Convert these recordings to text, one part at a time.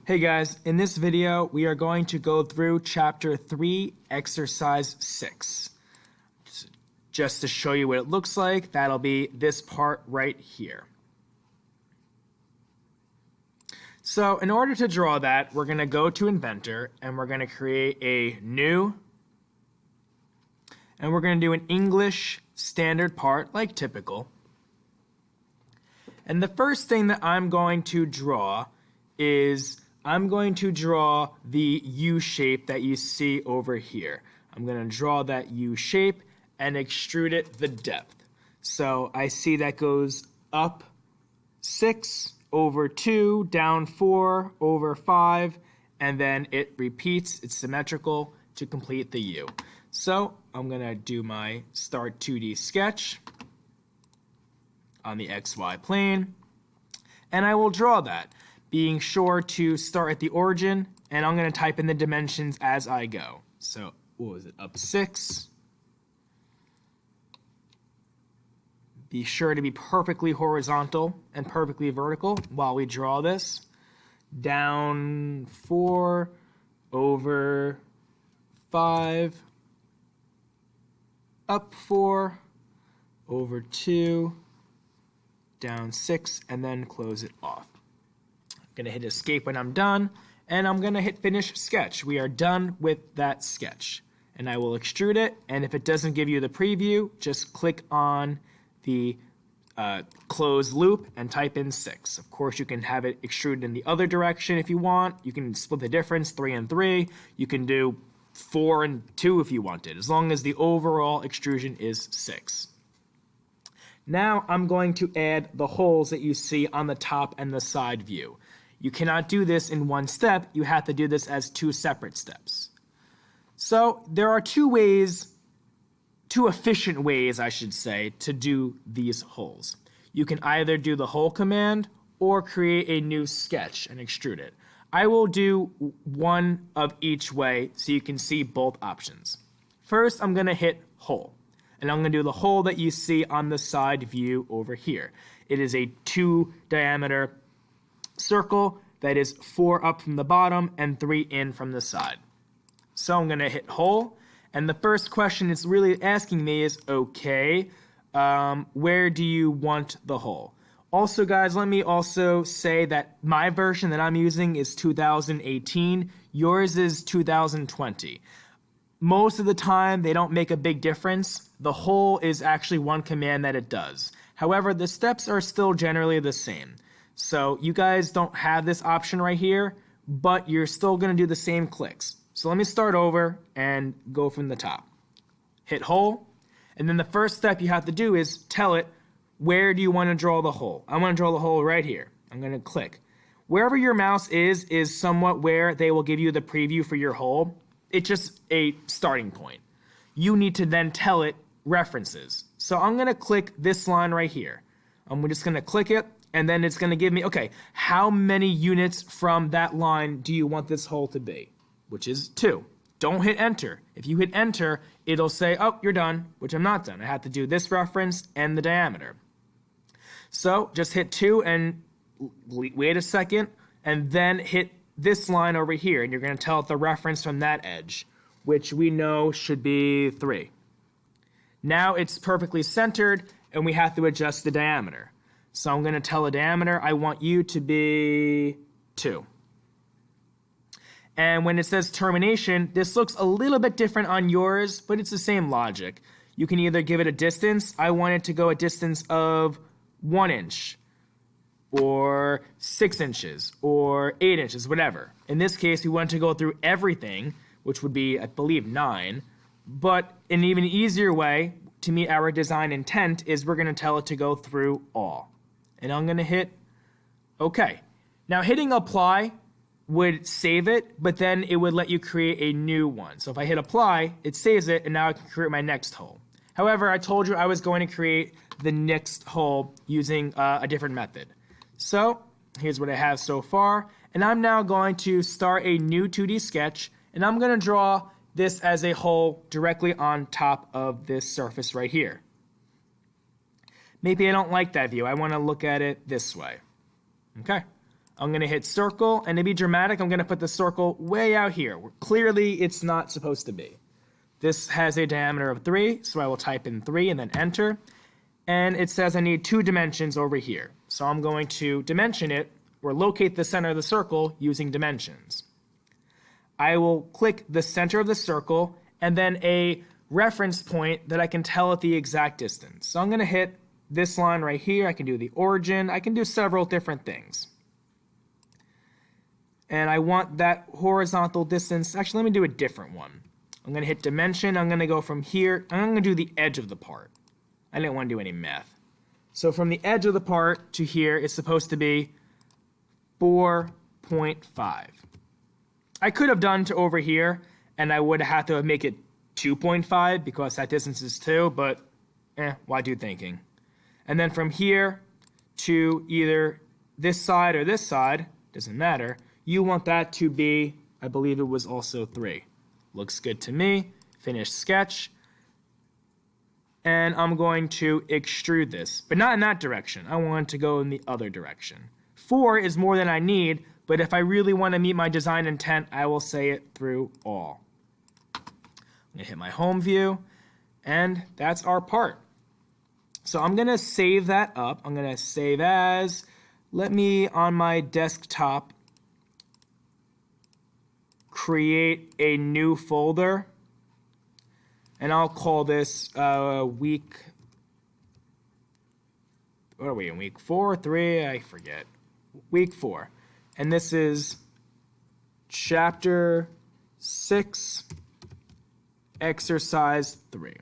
Hey guys, in this video we are going to go through chapter 3, exercise 6. Just to show you what it looks like, that'll be this part right here. So in order to draw that, we're going to go to Inventor and we're going to create a new, and we're going to do an English standard part like typical. And the first thing that I'm going to draw is I'm going to draw the U shape that you see over here. I'm going to draw that U shape and extrude it the depth. So I see that goes up 6 over 2, down 4 over 5, and then it repeats. It's symmetrical to complete the U. So I'm going to do my start 2D sketch on the XY plane, and I will draw that, being sure to start at the origin, and I'm going to type in the dimensions as I go. So what was it, up 6. Be sure to be perfectly horizontal and perfectly vertical while we draw this. Down 4 over 5, up 4 over 2, down 6, and then close it off. I'm going to hit escape when I'm done, and I'm going to hit finish sketch. We are done with that sketch. And I will extrude it, and if it doesn't give you the preview, just click on the close loop and type in 6. Of course, you can have it extruded in the other direction if you want. You can split the difference, 3 and 3. You can do 4 and 2 if you wanted, as long as the overall extrusion is 6. Now I'm going to add the holes that you see on the top and the side view. You cannot do this in one step. You have to do this as 2 separate steps. So there are 2 efficient ways, I should say, to do these holes. You can either do the hole command or create a new sketch and extrude it. I will do one of each way so you can see both options. First, I'm going to hit hole. And I'm going to do the hole that you see on the side view over here. It is a 2 diameter circle that is 4 up from the bottom and 3 in from the side. So I'm going to hit hole. And the first question it's really asking me is, okay, where do you want the hole? Also, guys, let me also say that my version that I'm using is 2018. Yours is 2020. Most of the time, they don't make a big difference. The hole is actually one command that it does. However, the steps are still generally the same. So you guys don't have this option right here, but you're still going to do the same clicks. So let me start over and go from the top. Hit hole, and then the first step you have to do is tell it, where do you want to draw the hole? I want to draw the hole right here. I'm going to click. Wherever your mouse is somewhat where they will give you the preview for your hole. It's just a starting point. You need to then tell it references. So I'm going to click this line right here. I'm just going to click it, and then it's going to give me, okay, how many units from that line do you want this hole to be? Which is 2. Don't hit enter. If you hit enter, it'll say, oh, you're done, which I'm not done. I have to do this reference and the diameter. So just hit 2 and wait a second, and then hit this line over here, and you're going to tell it the reference from that edge, which we know should be 3. Now it's perfectly centered, and we have to adjust the diameter. So I'm going to tell the diameter, I want you to be 2. And when it says termination, this looks a little bit different on yours, but it's the same logic. You can either give it a distance. I want it to go a distance of 1 inch, or 6 inches, or 8 inches, whatever. In this case, we want to go through everything, which would be, I believe, 9. But an even easier way to meet our design intent is we're going to tell it to go through all. And I'm going to hit OK. Now, hitting apply would save it, but then it would let you create a new one. So if I hit apply, it saves it, and now I can create my next hole. However, I told you I was going to create the next hole using a different method. So here's what I have so far, and I'm now going to start a new 2D sketch, and I'm going to draw this as a hole directly on top of this surface right here. Maybe I don't like that view. I want to look at it this way. Okay. I'm going to hit circle, and to be dramatic, I'm going to put the circle way out here, where clearly it's not supposed to be. This has a diameter of 3, so I will type in 3 and then enter. And it says I need 2 dimensions over here. So I'm going to dimension it, or locate the center of the circle using dimensions. I will click the center of the circle, and then a reference point that I can tell at the exact distance. So I'm going to hit this line right here. I can do the origin. I can do several different things. And I want that horizontal distance. Actually, let me do a different one. I'm going to hit dimension. I'm going to go from here. I'm going to do the edge of the part. I didn't want to do any math. So from the edge of the part to here, it's supposed to be 4.5. I could have done to over here, and I would have to make it 2.5 because that distance is 2, but why do thinking? And then from here to either this side or this side, doesn't matter, you want that to be, I believe it was also 3. Looks good to me. Finish sketch. And I'm going to extrude this, but not in that direction. I want to go in the other direction. 4 is more than I need, but if I really want to meet my design intent, I will say it through all. I'm going to hit my home view, and that's our part. So I'm going to save that up. I'm going to save as, let me on my desktop create a new folder, and I'll call this week, what are we in, week 4, 3, I forget, week 4. And this is chapter 6, exercise 3.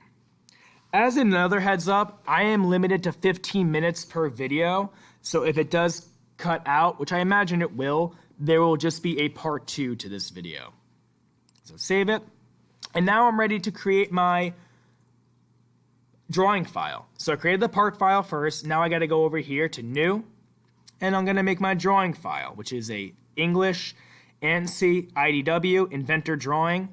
As another heads up, I am limited to 15 minutes per video, so if it does cut out, which I imagine it will, there will just be a part 2 to this video. So save it. And now I'm ready to create my drawing file. So I created the part file first. Now I got to go over here to new. And I'm going to make my drawing file, which is a English ANSI IDW inventor drawing.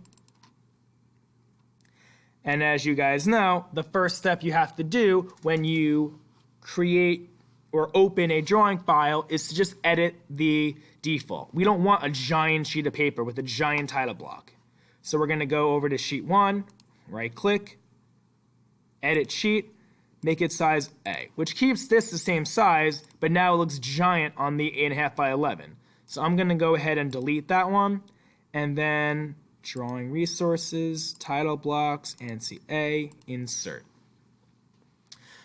And as you guys know, the first step you have to do when you create or open a drawing file is to just edit the default. We don't want a giant sheet of paper with a giant title block. So we're going to go over to sheet 1, right click, edit sheet, make it size A, which keeps this the same size, but now it looks giant on the 8.5 by 11. So I'm going to go ahead and delete that one, and then drawing resources, title blocks, ANSI A, insert.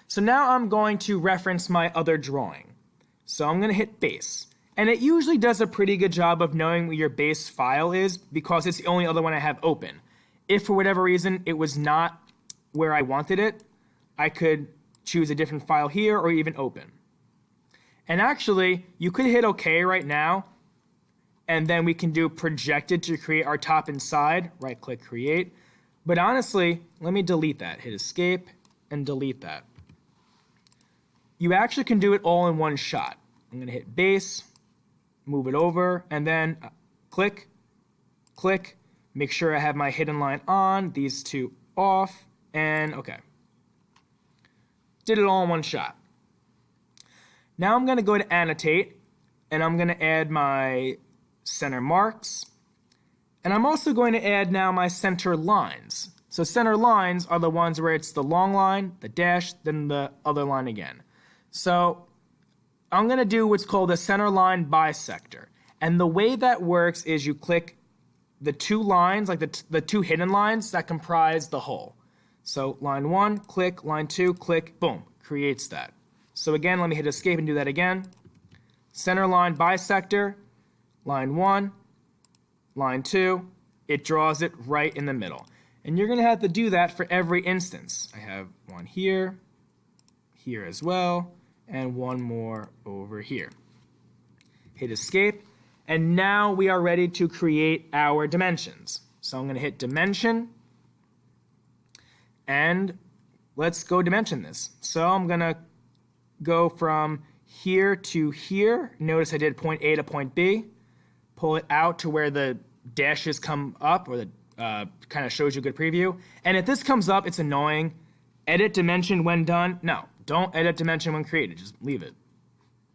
So now I'm going to reference my other drawing. So I'm going to hit base. And it usually does a pretty good job of knowing what your base file is because it's the only other one I have open. If for whatever reason it was not where I wanted it, I could choose a different file here or even open. And actually, you could hit OK right now, and then we can do projected to create our top and side. Right click create. But honestly, let me delete that. Hit escape and delete that. You actually can do it all in one shot. I'm going to hit base, move it over, and then click, click, make sure I have my hidden line on, these two off, and OK. Did it all in one shot. Now I'm going to go to annotate, and I'm going to add my center marks, and I'm also going to add now my center lines. So center lines are the ones where it's the long line, the dash, then the other line again. So I'm going to do what's called a center line bisector. And the way that works is you click the two lines, like the two hidden lines that comprise the whole. So line 1, click, line 2, click, boom, creates that. So again, let me hit escape and do that again. Center line bisector, line 1, line 2, it draws it right in the middle. And you're going to have to do that for every instance. I have one here, here as well, and one more over here. Hit escape, and now we are ready to create our dimensions. So I'm going to hit dimension, and let's go dimension this. So I'm going to go from here to here. Notice I did point A to point B. Pull it out to where the dashes come up, or the kind of shows you a good preview. And if this comes up, it's annoying. Edit dimension when done. No, don't edit dimension when created. Just leave it.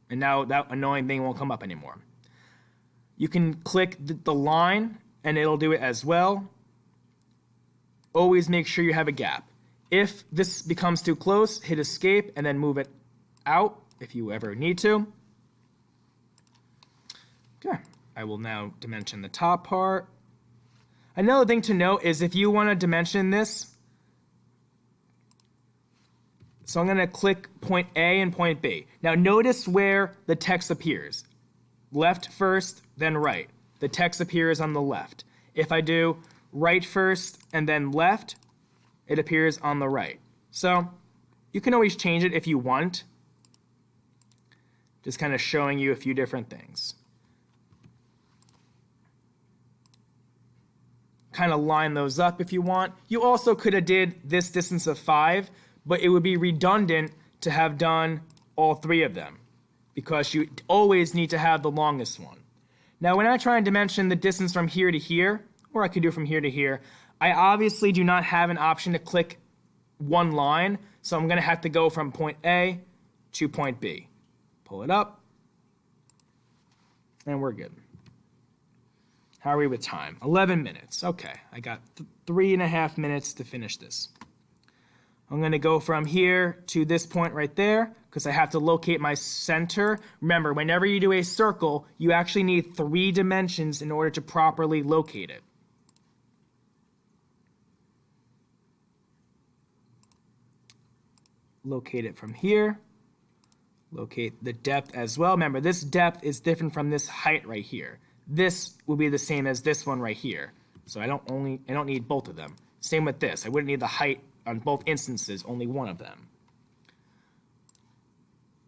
And now that annoying thing won't come up anymore. You can click the line and it'll do it as well. Always make sure you have a gap. If this becomes too close, hit escape and then move it out if you ever need to. Okay, I will now dimension the top part. Another thing to note is if you want to dimension this, so I'm going to click point A and point B. Now notice where the text appears. Left first, then right. The text appears on the left. If I do right first and then left, it appears on the right. So you can always change it if you want. Just kind of showing you a few different things. Kind of line those up if you want. You also could have did this distance of 5, but it would be redundant to have done all 3 of them because you always need to have the longest one. Now when I try and dimension the distance from here to here, or I could do from here to here, I obviously do not have an option to click one line, so I'm going to have to go from point A to point B. Pull it up, and we're good. How are we with time? 11 minutes. Okay, I got 3.5 minutes to finish this. I'm going to go from here to this point right there because I have to locate my center. Remember, whenever you do a circle, you actually need 3 dimensions in order to properly locate it. Locate it from here. Locate the depth as well. Remember, this depth is different from this height right here. This will be the same as this one right here. So I don't need both of them. Same with this. I wouldn't need the height on both instances, only one of them.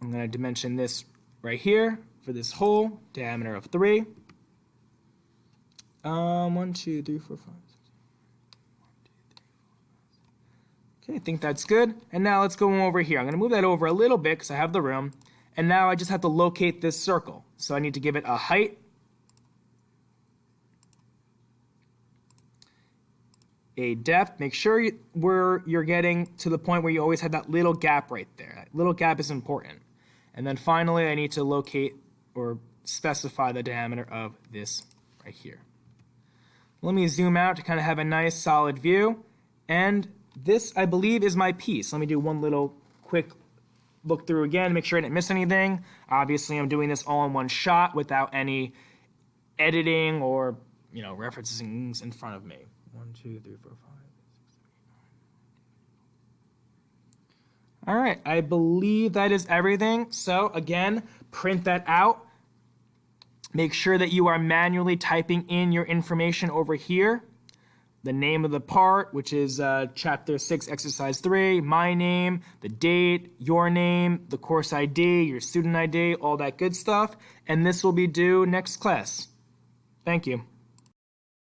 I'm going to dimension this right here for this hole, diameter of 3. 1, 2, 3, 4, 5. Okay, I think that's good. And now let's go over here. I'm going to move that over a little bit because I have the room. And now I just have to locate this circle. So I need to give it a height, a depth. Make sure you're getting to the point where you always have that little gap right there. That little gap is important. And then finally, I need to locate or specify the diameter of this right here. Let me zoom out to kind of have a nice solid view. And this, I believe, is my piece. Let me do one little quick look through again to make sure I didn't miss anything. Obviously, I'm doing this all in one shot without any editing or, referencing in front of me. 1, 2, 3, 4, 5, 6, 7, 8, 9. All right, I believe that is everything. So again, print that out. Make sure that you are manually typing in your information over here. The name of the part, which is Chapter 6, Exercise 3, my name, the date, your name, the course ID, your student ID, all that good stuff. And this will be due next class. Thank you.